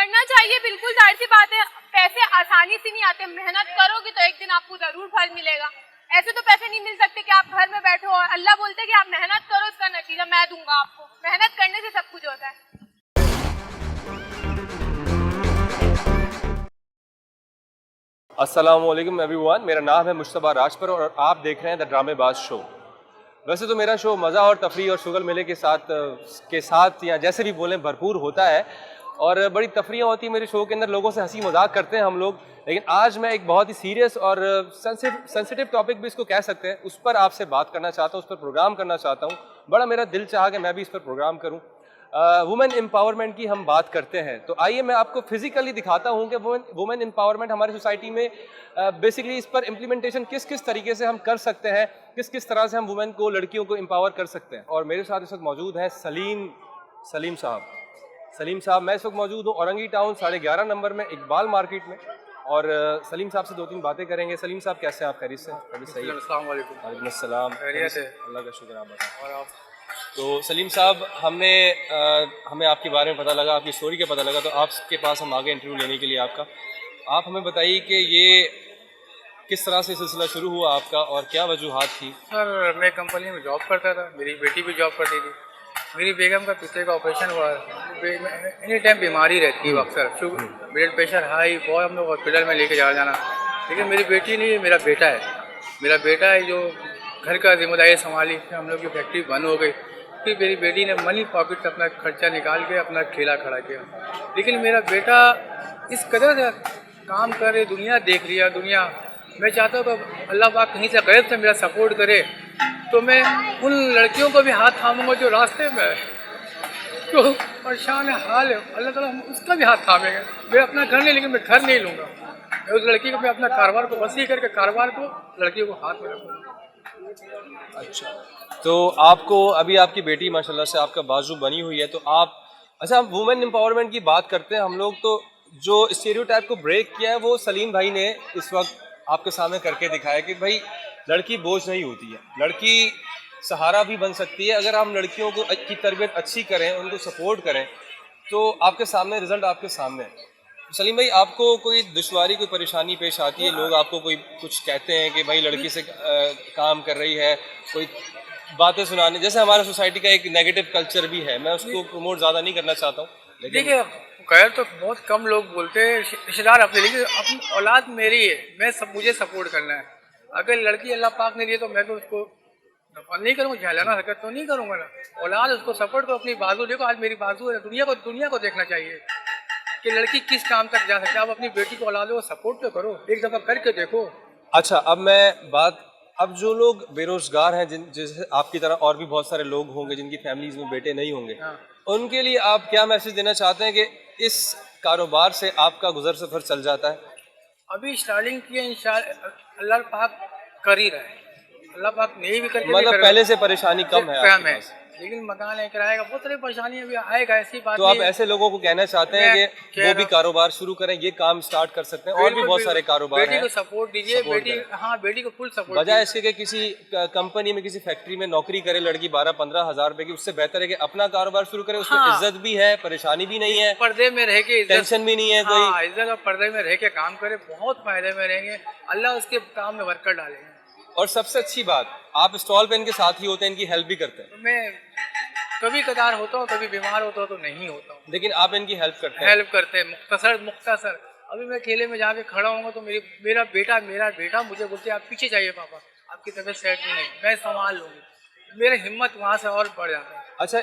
करना चाहिए, बिल्कुल जाहिर सी बात है। पैसे आसानी से नहीं आते, मेहनत करोगे तो एक दिन आपको जरूर फल मिलेगा। ऐसे तो पैसे नहीं मिल सकते कि आप घर में बैठो और अल्लाह बोलते कि आप मेहनत करो, इसका नतीजा मैं दूंगा आपको। मेहनत करने से सब कुछ होता है। अस्सलाम वालेकुम एवरीवन, मेरा नाम है मुश्तबा राजपर और आप देख रहे हैं द ड्रामेबाज शो। वैसे तो मेरा शो मज़ा और तफरी और शुगल मेले के साथ या जैसे भी बोलें भरपूर होता है और बड़ी तफरियाँ होती है मेरे शो के अंदर, लोगों से हंसी मजाक करते हैं हम लोग। लेकिन आज मैं एक बहुत ही सीरियस और सेंसिटिव टॉपिक भी इसको कह सकते हैं, उस पर आपसे बात करना चाहता हूँ, उस पर प्रोग्राम करना चाहता हूँ। बड़ा मेरा दिल चाहा कि मैं भी इस पर प्रोग्राम करूँ। वुमेन एम्पावरमेंट की हम बात करते हैं तो आइए मैं आपको फिजिकली दिखाता हूँ कि वुमेन एम्पावरमेंट हमारी सोसाइटी में बेसिकली इस पर इम्प्लीमेंटेशन किस किस तरीके से हम कर सकते हैं, किस किस तरह से हम वुमेन को, लड़कियों को एम्पावर कर सकते हैं। और मेरे साथ इस वक्त मौजूद हैं सलीम साहब। मैं इस वक्त मौजूद हूँ औरंगी टाउन 11.5 नंबर में, इकबाल मार्केट में। और सलीम साहब से 2-3 बातें करेंगे। सलीम साहब कैसे हैं आप? खैरियत से? अभी सही है। अस्सलाम वालेकुम। वालेकुम अस्सलाम। खैरियत है? अल्लाह का शुक्र। आप बताएं। और आप? तो सलीम साहब, हमें आपके बारे में पता लगा, आपकी स्टोरी का पता लगा, तो आपके पास हम आगे इंटरव्यू लेने के लिए आपका। आप हमें बताइए कि ये किस तरह से सिलसिला शुरू हुआ आपका और क्या वजूहात थी? सर, मैं कंपनी में जॉब करता था, मेरी बेटी भी जॉब करती थी। मेरी बेगम का पीछे का ऑपरेशन हुआ। एनी टाइम बीमारी रहती है अक्सर, ब्लड प्रेशर हाई, बहुत हम लोग हॉस्पिटल में लेके जाना। लेकिन मेरी बेटी नहीं, मेरा बेटा है जो घर का जिम्मेदारी संभाली। फिर हम लोग की फैक्ट्री बंद हो गई। फिर मेरी बेटी ने मनी पॉकेट से अपना खर्चा निकाल के अपना ठेला खड़ा किया। लेकिन मेरा बेटा इस कदर से काम करे, दुनिया देख रही है दुनिया। मैं चाहता हूँ कि अल्लाह पाक कहीं से गैब से मेरा सपोर्ट करे, तो मैं उन लड़कियों को भी हाथ थामूंगा जो रास्ते में जो परेशान है, हाल है, अल्लाह ताला उसका भी हाथ थामेगा। मैं अपना घर नहीं, लेकिन मैं घर नहीं लूँगा। मैं उस लड़की को, मैं अपना कारोबार को वसी करके कारोबार को लड़की को हाथ में रखूँगा। अच्छा, तो आपको अभी आपकी बेटी माशाल्लाह से आपका बाजू बनी हुई है, तो आप, अच्छा, हम वुमेन एम्पावरमेंट की बात करते हैं हम लोग, तो जो स्टीरियोटाइप को ब्रेक किया है वो सलीम भाई ने इस वक्त आपके सामने करके दिखाया कि भाई लड़की बोझ नहीं होती है, लड़की सहारा भी बन सकती है। अगर हम लड़कियों को की तरबियत अच्छी करें, उनको सपोर्ट करें, तो आपके सामने रिजल्ट आपके सामने है। सलीम भाई, आपको कोई दुश्वारी, कोई परेशानी पेश आती है? लोग आपको कोई कुछ कहते हैं कि भाई लड़की से काम कर रही है, कोई बातें सुनाने, जैसे हमारे सोसाइटी का एक नेगेटिव कल्चर भी है, मैं उसको प्रमोट ज़्यादा नहीं करना चाहता हूँ, लेकिन देखिए, खैर तो बहुत कम लोग बोलते हैं रिश्तेदार अपने, लेकिन अपनी औलाद मेरी है, मुझे सपोर्ट करना है। अगर लड़की अल्लाह पाक ने दी तो मैं तो उसको दफन नहीं करूँगा, झेलाना हरकत तो नहीं करूँगा ना। औलाद उसको सपोर्ट करो, अपनी बाजू देखो। आज मेरी बाजू है, दुनिया को देखना चाहिए कि लड़की किस काम तक जा सकती है। आप अपनी बेटी को, औलादों को सपोर्ट तो करो, एक दफ़ा करके देखो। अच्छा, अब जो लोग बेरोजगार हैं, जैसे आपकी तरह और भी बहुत सारे लोग होंगे जिनकी फैमिलीज में बेटे नहीं होंगे, हाँ। उनके लिए आप क्या मैसेज देना चाहते हैं कि इस कारोबार से आपका गुजर सफर चल जाता है? अभी स्टार्टिंग किए, इंशाअल्लाह अल्लाह पाक कर ही रहा है। अल्लाह पाक नहीं भी करके मतलब पहले से परेशानी कम है आपके है, पास? लेकिन मकान है, किराए का बहुत सारी परेशानी अभी आएगा, ऐसी बात तो आप नहीं है। ऐसे लोगों को कहना चाहते हैं मैं कि कह वो रहा भी हूँ, कारोबार शुरू करें, ये काम स्टार्ट कर सकते हैं, और भी बिल्कुल, बहुत बिल्कुल। सारे कारोबार बेटी हैं, को सपोर्ट दीजिए, सपोर्ट बेटी, करें। हाँ, बेटी को फुल सपोर्ट बजाय दीजिए। इसके कि किसी कंपनी में, किसी फैक्ट्री में नौकरी करे लड़की 12-15 हज़ार रुपए की, उससे बेहतर है कि अपना कारोबार शुरू करे, उसमें हाँ, इज्जत भी है, परेशानी भी नहीं है, पर्दे में रह के टेंशन भी नहीं है कोई। हाँ, इज्जत और पर्दे में रह के काम करे, बहुत फायदे में रहेंगे। अल्लाह उसके काम में बरकत डालेंगे। और सबसे अच्छी बात, आप स्टॉल पे इनके साथ ही होते हैं, इनकी हेल्प भी करते हैं। तो मैं कभी कदार होता हूँ, कभी बीमार होता हूँ तो नहीं होता हूँ, लेकिन आप इनकी हेल्प करते हैं। हेल्प करते हैं, मुख्तसर। अभी मैं ठेले में जाके खड़ा हूँगा तो मेरा बेटा मुझे बोलते हैं आप पीछे जाइए पापा, आपकी तबीयत सेट नहीं है, मैं संभाल लूँगी। मेरा हिम्मत वहाँ से और बढ़ जाता है। अच्छा,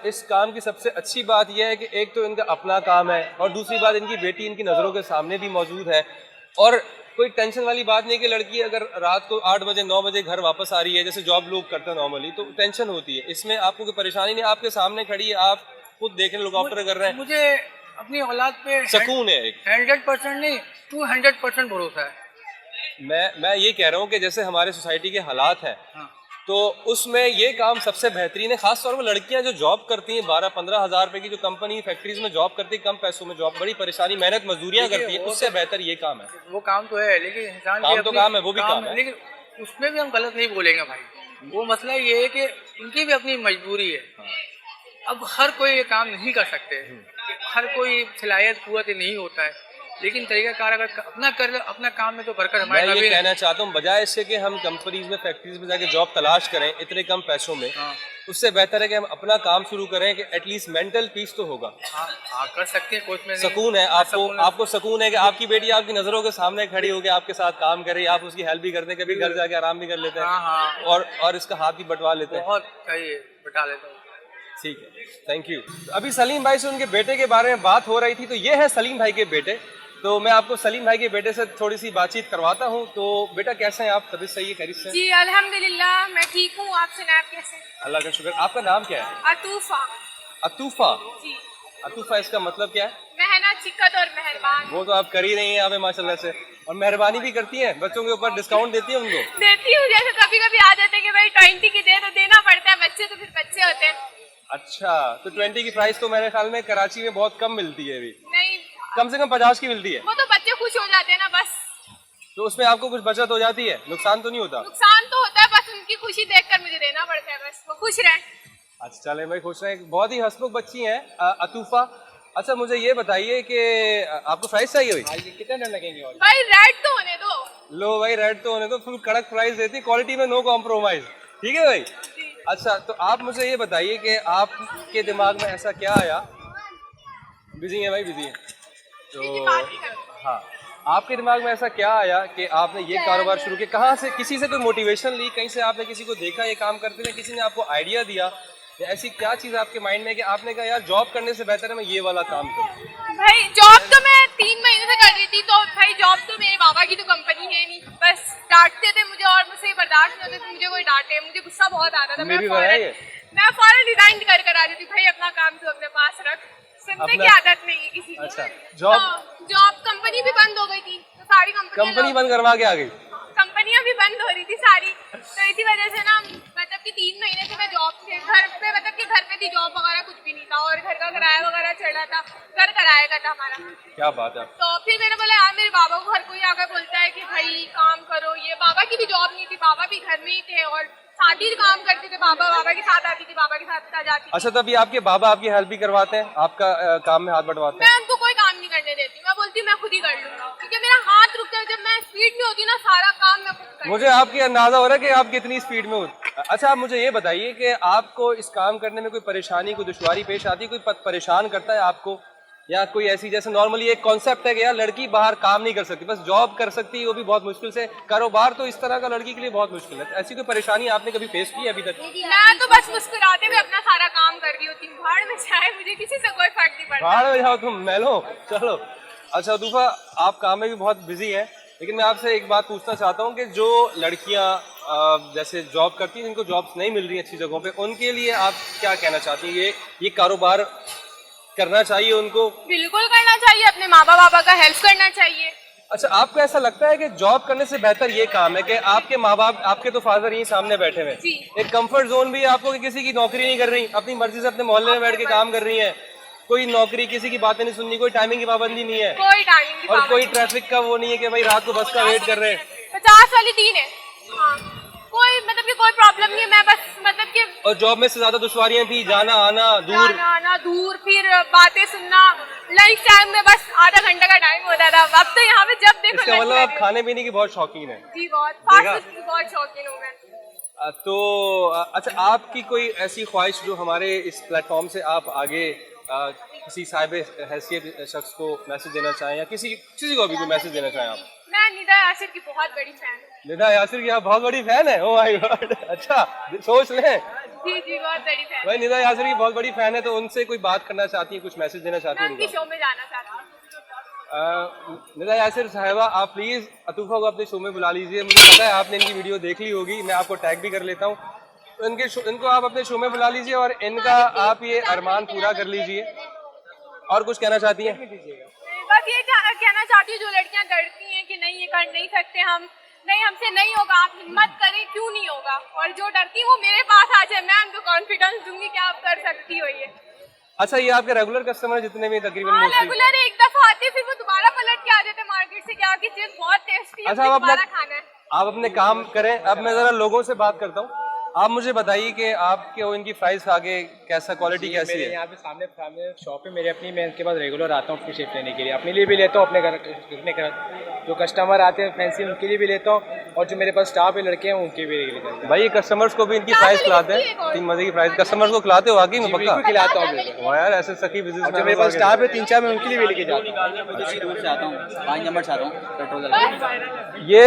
इस काम की सबसे अच्छी बात यह है कि एक तो इनका अपना काम है, और दूसरी बात इनकी बेटी इनकी नज़रों के सामने भी मौजूद है, और कोई टेंशन वाली बात नहीं कि लड़की अगर रात को 8 बजे 9 बजे घर वापस आ रही है, जैसे जॉब लोग करते हैं नॉर्मली, तो टेंशन होती है। इसमें आपको कोई परेशानी नहीं, आपके सामने खड़ी है, आप खुद देख रहे हैं, लोग ऑपरेट कर रहे हैं, मुझे अपनी औलाद पे सुकून है एक। 100% नहीं, 200% भरोसा है। मैं ये कह रहा हूँ कि जैसे हमारे सोसाइटी के हालात हैं, हाँ। तो उसमें ये काम सबसे बेहतरीन है। खास तौर पर लड़कियां जो जॉब करती हैं 12-15 हज़ार रुपए की, जो कंपनी फैक्ट्रीज में जॉब करती है, कम पैसों में जॉब, बड़ी परेशानी, मेहनत मजदूरियां करती है, उससे बेहतर ये काम है। वो काम तो है, लेकिन इंसान काम तो काम है, वो भी काम है। लेकिन उसमें भी हम गलत नहीं बोलेंगे भाई। वो मसला ये है कि उनकी भी अपनी मजबूरी है। अब हर कोई ये काम नहीं कर सकते, हर कोई सलाहियत कुव्वत नहीं होता है, लेकिन तरीकाकार अगर अपना कर ले, अपना काम में तो बरकत मैं हमारे ये नबी ने। कहना चाहता हूँ बजाय इससे कि हम कंपनीज में फैक्ट्रीज में जाके जॉब तलाश करें इतने कम पैसों में, हाँ उससे बेहतर है कि हम अपना काम शुरू करें कि एटलीस्ट मेंटल पीस तो होगा, हाँ हाँ, कर सकते हैं, कुछ में नहीं। सुकून है आपको, सुकून है। आपको सुकून है कि आपकी बेटी आपकी नज़रों के सामने खड़ी होकर आपके साथ काम कर रही है, आप उसकी हेल्प भी करते हैं, कभी घर जाके आराम भी कर लेते हैं हाँ हाँ, और इसका हाथ भी बटवा लेते हैं। बहुत सही है, बता लेता हूँ। ठीक है, थैंक यू। अभी सलीम भाई से उनके बेटे के बारे में बात हो रही थी, तो ये है सलीम भाई के बेटे। तो मैं आपको सलीम भाई के बेटे से थोड़ी सी बातचीत करवाता हूँ। तो बेटा कैसे हैं आप? तबीयत सही है, खैरियत से? जी अल्हम्दुलिल्लाह मैं ठीक हूँ। आप सुनाए आप कैसे? अल्लाह का शुक्र। आपका नाम क्या है? अतूफा। अतूफा? जी अतूफा इसका मतलब क्या है? मेहनत, शिक्कत और मेहरबान। वो तो आप कर ही रही हैं यहाँ पे माशाल्लाह से, और मेहरबानी भी करती हैं, बच्चों के ऊपर डिस्काउंट देती हैं उनको? देती हूँ, जैसे कभी कभी आ जाते हैं कि भाई 20 की दे तो देना पड़ता है, बच्चे तो फिर बच्चे होते हैं। अच्छा, तो 20 की प्राइस तो मेरे ख्याल में कराची में बहुत कम मिलती है अभी, नहीं, कम से कम 50 की मिलती है। वो तो बच्चे खुश हो जाते हैं ना बस। तो उसमें आपको कुछ बचत हो जाती है, नुकसान तो नहीं होता? नुकसान तो होता है, बस उनकी खुशी देखकर मुझे देना पड़ता है, बस वो खुश रहें। अच्छा चले भाई, खुश रहें। बहुत ही हंसमुख बच्ची हैं अतूफा। अच्छा मुझे ये बताइए कि आपको प्राइस चाहिए हुई? कितने दिन लगेंगे और? भाई रेड तो होने दो। लो भाई, रेड तो होने दो, फुल कड़क प्राइस देती, क्वालिटी में नो कॉम्प्रोमाइज। ठीक है भाई। अच्छा तो आप मुझे ये बताइए कि आपके दिमाग में ऐसा क्या आया? बिजी है भाई, बिजी है तो हाँ, आपके दिमाग में ऐसा क्या आया कि आपने ये कारोबार शुरू किया? कहाँ से, किसी से कोई मोटिवेशन ली, कहीं से आपने किसी को देखा ये काम करते हुए, किसी ने आपको आइडिया दिया, या ऐसी क्या चीज़ आपके माइंड में कि आपने कहा यार जॉब करने से बेहतर है मैं ये वाला काम करूँ? भाई जॉब तो मैं 3 महीने से कर रही थी, तो भाई जॉब तो मेरे बाबा की तो कंपनी है नहीं, बस डांटते थे मुझे और मुझसे बर्दाश्त नहीं होता था, मुझे कोई डांटे, मुझे गुस्सा बहुत आता था। मेरी बनाई है। मैं फौरन रिजाइन कर आ जाती, भाई अपना काम तो अपने पास रख, सुनने की आदत नहीं है किसी की। अच्छा, जॉब जॉब कंपनी भी बंद हो गई थी, तो सारी कंपनी बंद करवा के आ गई? कंपनियां भी बंद हो रही थी सारी, तो इसी वजह से ना मतलब कि 3 महीने से मैं जॉब से घर पे, मतलब कि घर पे थी, जॉब वगैरह कुछ भी नहीं था, और घर का किराया वगैरह चढ़ रहा था, घर किराए का था हमारा। क्या बात है। तो फिर मैंने बोला यार मेरे बाबा को हर कोई आकर बोलता है कि भाई काम करो, ये बाबा की भी जॉब नहीं थी, बाबा भी घर में ही थे और साथ ही काम करते थे, बाबा के साथ आती थी, बाबा के साथ जाती थी। अच्छा, तो अभी आपके बाबा आपकी हेल्प भी करवाते हैं, आपका काम में हाथ बंटवाते हैं? मैं उनको कोई काम नहीं करने देती, मैं बोलती हूँ मैं खुद ही कर लूंगा, क्योंकि मेरा हाथ रुकता है, जब मैं स्पीड में होती ना सारा काम मैं खुद करती हूँ। मुझे आपकी अंदाजा हो रहा है कि आप कितनी स्पीड में हो। अच्छा आप मुझे ये बताइए कि आपको इस काम करने में कोई परेशानी, कोई दुश्वारी पेश आती है, कोई परेशान करता है आपको, या कोई ऐसी, जैसे नॉर्मली एक कॉन्सेप्ट है कि यार लड़की बाहर काम नहीं कर सकती, बस जॉब कर सकती है, वो भी बहुत मुश्किल से, कारोबार तो इस तरह का लड़की के लिए बहुत मुश्किल है, ऐसी कोई परेशानी आपने कभी फेस की है अभी तक? मैं तो बस मुस्कुराते हुए अपना सारा काम कर रही होती हूँ, भाड़ में चाहे, मुझे किसी से कोई फर्क नहीं पड़ता। भाड़ में जाओ तुम, मैलो चलो। अच्छा दूफा, आप काम में भी बहुत बिजी हैं, लेकिन मैं आपसे एक बात पूछना चाहता हूँ कि जो लड़कियाँ जैसे जॉब करती हैं, जिनको जॉब्स नहीं मिल रही अच्छी जगहों पे, उनके लिए आप क्या कहना चाहती हैं? ये कारोबार करना चाहिए उनको? बिल्कुल करना चाहिए, अपने माँ बाबा का हेल्प करना चाहिए। अच्छा, आपको ऐसा लगता है कि जॉब करने से बेहतर ये काम है कि आपके माँ बाप, आपके तो फादर यहीं सामने बैठे हुए हैं, एक कंफर्ट जोन भी है आपको कि किसी की नौकरी नहीं कर रही, अपनी मर्जी से अपने मोहल्ले में बैठ के काम कर रही हैं, कोई नौकरी, किसी की बातें नहीं सुननी, कोई टाइमिंग की पाबंदी नहीं है, कोई टाइमिंग की और पाबंदी कोई ट्रैफिक का वो नहीं है कि भाई रात को बस का वेट कर रहे हैं। 50 वाली 3 है। हाँ, कोई मतलब कि कोई प्रॉब्लम नहीं है, मैं बस मतलब कि, और जॉब में से ज्यादा दुश्वारियां थी, जाना आना दूर, फिर बातें सुनना, लंच टाइम में बस आधा घंटा का टाइम होता था, अब तो यहाँ पे जब देखो इसका lunch मतलब आप break है। खाने पीने की बहुत शौकीन है? जी बहुत, फास्ट फूड की बहुत शौकीन हूँ मैं। तो अच्छा, आपकी कोई ऐसी ख्वाहिश जो हमारे इस प्लेटफॉर्म से आप आगे किसी साहिब हैसियत शख्स को मैसेज देना चाहें, या किसी को भी कोई मैसेज देना चाहें आप? मैं निदा यासिर की बहुत बड़ी फैन हूँ। निदा यासिर की आप बहुत बड़ी फैन है? ओह माय गॉड, अच्छा सोच लें। जी जी बहुत बड़ी फैन। भाई निदा यासिर की बहुत बड़ी फैन है, तो उनसे कोई बात करना चाहती है, कुछ मैसेज देना चाहती मैं है उनकी उनको? शो में जाना चाहती हूँ। निदा यासिर साहिबा, आप प्लीज़ अतूफा को अपने शो में बुला लीजिए। मुझे पता है आपने इनकी वीडियो देख ली होगी, मैं आपको टैग भी कर लेता हूँ, तो इनको आप अपने शो में बुला लीजिए और इनका आप ये अरमान पूरा कर लीजिए। और कुछ कहना चाहती हैं? बस ये कहना चाहती हूँ, जो लड़कियाँ डरती हैं कि नहीं ये कर नहीं सकते हम, नहीं हमसे नहीं होगा, आप हिम्मत करें, क्यों नहीं होगा, और जो डरती है वो मेरे पास आ जाए, मैं उनको कॉन्फिडेंस दूंगी कि आप कर सकती हो ये। अच्छा, ये आपके रेगुलर कस्टमर जितने भी तकरीबन हाँ मोस्टली? रेगुलर एक दफा आते, फिर वो दोबारा पलट के आ जाते मार्केट से, क्या चीज बहुत टेस्टी है, अच्छा, आप दोबारा खाना है। आप अपने काम करें। अब मैं जरा लोगों से बात करता हूँ। आप मुझे बताइए कि आपके इनकी प्राइस खा के कैसा क्वालिटी कैसी मेरे है? यहाँ पे सामने सामने शॉप है मेरी अपनी, मैं इनके पास रेगुलर आता हूँ शिफ्ट लेने के लिए, अपने लिए भी लेता हूँ, अपने घर रखने का जो कस्टमर आते हैं फैंसी उनके लिए भी लेता हूँ, और जो मेरे पास स्टाफ है लड़के हैं उनके भी लेता हूँ। भाई ये कस्टमर्स को भी इनकी प्राइस खिलाते हैं, तीन मजे की प्राइस कस्टमर्स को खिलाते हो आगे में पक्का? बिल्कुल खिलाता हूँ बिल्कुल। वाह यार, ऐसे सखी और जो बिजनेस मेरे पास स्टाफ है 3-4 मैं उनके लिए भी लेके जाता हूँ। दूर से आता हूँ, 5 नंबर से आता हूँ पेट्रोल ये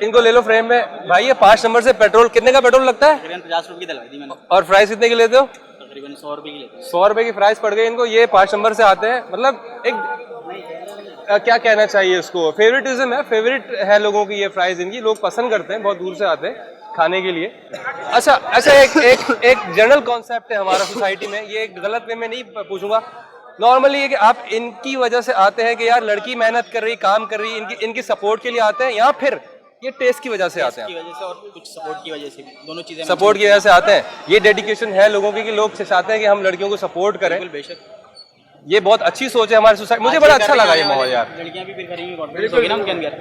इनको ले लो फ्रेम में। भाई ये 5 नंबर से पेट्रोल कितने का पेट्रोल लगता है तकरीबन 50 रुपये की डलवाई थी मैंने, और प्राइस कितने की लेते हो? तकरीबन 100 रुपये की लेते हैं। 100 रुपए की प्राइस पड़ गई इनको। ये 5 नंबर से आते हैं, मतलब एक क्या कहना चाहिए इसको, फेवरेटिज्म है, फेवरेट है लोगों की ये प्राइस इनकी, लोग पसंद करते हैं, बहुत दूर से आते हैं खाने के लिए। अच्छा अच्छा, एक जनरल कॉन्सेप्ट है हमारा सोसाइटी में, ये गलत वे में नहीं पूछूंगा, नॉर्मली ये कि आप इनकी वजह से आते हैं कि यार लड़की मेहनत कर रही, काम कर रही, इनकी सपोर्ट के लिए आते हैं, या फिर ये टेस्ट की वजह से आते हैं? की वजह से और कुछ सपोर्ट की वजह से भी, दोनों चीज़ें सपोर्ट की वजह से आते हैं। ये डेडिकेशन है लोगों की कि लोग चाहते हैं कि हम लड़कियों को सपोर्ट करें। बिल्कुल बेशक, ये बहुत अच्छी सोच है हमारी सोसाइटी, मुझे बड़ा अच्छा लगा ये माहौल यार। लड़कियाँ भी फिर करेंगी, कॉन्फिडेंस होगी ना उनके अंदर,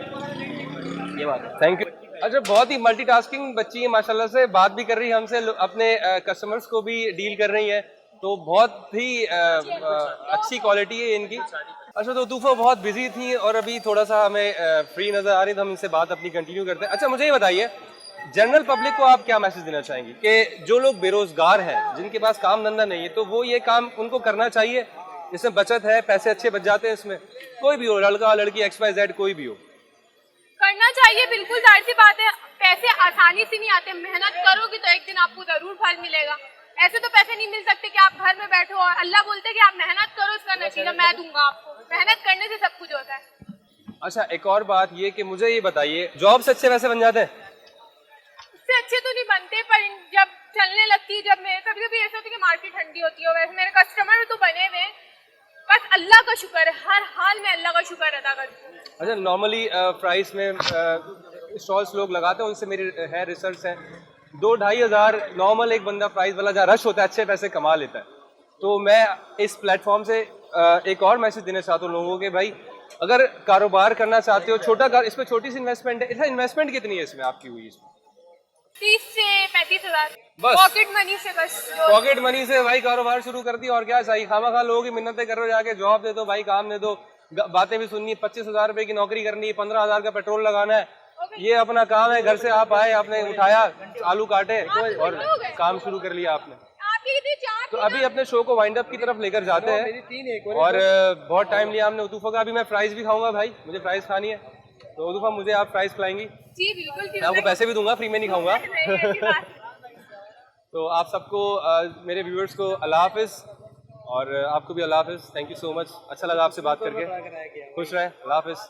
ये बात है। Thank you. अच्छा, बहुत ही मल्टीटास्किंग बच्ची है माशाल्लाह से, बात भी कर रही है हमसे, अपने कस्टमर्स को भी डील कर रही है, तो बहुत ही अच्छी क्वालिटी है इनकी। अच्छा, तो तूफा बहुत बिजी थी और अभी थोड़ा सा हमें फ्री नजर आ रही, तो हम इनसे बात अपनी कंटिन्यू करते हैं। अच्छा, मुझे ये बताइए, जनरल पब्लिक को आप क्या मैसेज देना चाहेंगी कि जो लोग बेरोजगार हैं, जिनके पास काम धंधा नहीं है, तो वो ये काम उनको करना चाहिए, इसमें बचत है, पैसे अच्छे बच जाते हैं इसमें, कोई भी हो, लड़का लड़की XYZ कोई भी हो? करना चाहिए, बिल्कुल जाहिर सी बात है, पैसे आसानी से नहीं आते, मेहनत करोगे तो एक दिन आपको जरूर फल मिलेगा। ऐसे तो पैसे नहीं मिल सकते कि आप घर में बैठो, और अल्लाह बोलते हैं कि आप मेहनत करो, इसका नतीजा मैं दूंगा आपको। मेहनत करने से सब कुछ होता है। अच्छा, एक और बात ये कि मुझे ये बताइए, जॉब से अच्छे पैसे बन जाते हैं? इससे अच्छे तो नहीं बनते, पर जब चलने लगती है, जब मैं कभी कभी ऐसा होता है कि मार्केट ठंडी होती है, वैसे मेरे कस्टमर तो बने हुए हैं, बस अल्लाह का शुक्र है, हर हाल में अल्लाह का शुक्र अदा करती हूँ। अच्छा, नॉर्मली प्राइस में स्टॉल्स लोग लगाते हैं, उनसे मेरी है रिसर्च है, 2-2.5 हज़ार नॉर्मल एक बंदा प्राइस वाला जहाँ रश होता है अच्छे पैसे कमा लेता है। तो मैं इस प्लेटफॉर्म से एक और मैसेज देना चाहता हूँ लोगों को कि भाई अगर कारोबार करना चाहते हो, इसमें छोटी सी इन्वेस्टमेंट है। इन्वेस्टमेंट कितनी है इसमें आपकी हुई? इसमें 30 से 35 हज़ार बस? पॉकेट मनी से, बस पॉकेट मनी से भाई कारोबार शुरू कर दिया, और क्या चाहिए? खामा खा लोगों की मिन्नतें कर रहे हो, जाके जॉब दे दो भाई, काम दे दो, बातें भी सुननी, 25 हज़ार रुपए की नौकरी करनी है, 15 हज़ार का पेट्रोल लगाना है, ये अपना काम है। घर से आप आए, आपने उठाया, आलू काटे और काम शुरू कर लिया आपने। तो अभी अपने शो को वाइंड अप की तरफ लेकर जाते हैं, और बहुत टाइम लिया हमने उतूफा का। अभी मैं फ्राइज भी खाऊंगा भाई, मुझे फ्राइज खानी है, तो उतूफा मुझे आप फ्राइज खिलाएंगी? जी बिल्कुल, मैं आपको पैसे भी दूंगा, फ्री में नहीं खाऊंगा। तो आप सबको, मेरे व्यूअर्स को अल्लाह हाफिज़, और आपको भी अल्लाह हाफिज़। थैंक यू सो मच, अच्छा लगा आपसे बात करके, खुश रहें, अल्लाह हाफिज़।